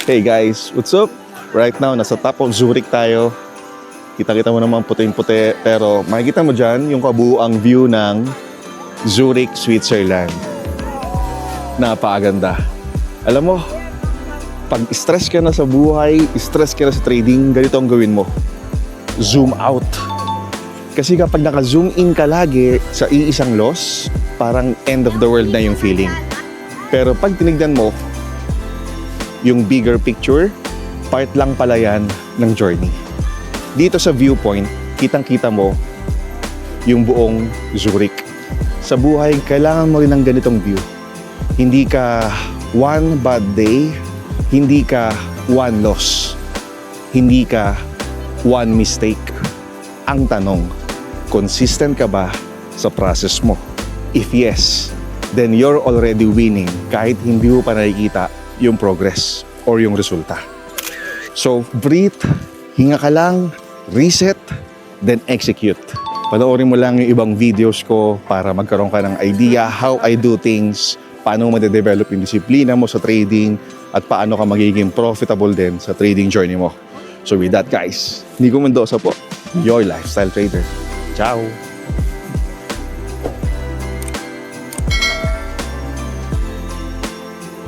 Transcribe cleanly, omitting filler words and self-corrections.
Hey guys, what's up? Right now, nasa top of Zurich tayo. Kita-kita mo naman puting-puti, pero makikita mo dyan yung kabuuang view ng Zurich, Switzerland. Napakaganda. Alam mo, pag stress ka na sa buhay, stress ka na sa trading, ganito ang gawin mo. Zoom out. Kasi kapag naka-zoom in ka lagi sa iisang loss, parang end of the world na yung feeling. Pero pag tinignan mo, yung bigger picture, part lang pala yan ng journey. Dito sa viewpoint, kitang-kita mo yung buong Zurich. Sa buhay, kailangan mo rin ng ganitong view. Hindi ka one bad day, hindi ka one loss, hindi ka one mistake. Ang tanong, consistent ka ba sa process mo? If yes, then you're already winning kahit hindi mo pa nakikita yung progress or yung resulta. So, breathe, hinga ka lang, reset, then execute. Panoorin mo lang yung ibang videos ko para magkaroon ka ng idea how I do things, paano mo ma-develop yung disiplina mo sa trading, at paano ka magiging profitable din sa trading journey mo. So with that guys, Nico Mendoza po, your lifestyle trader. Ciao!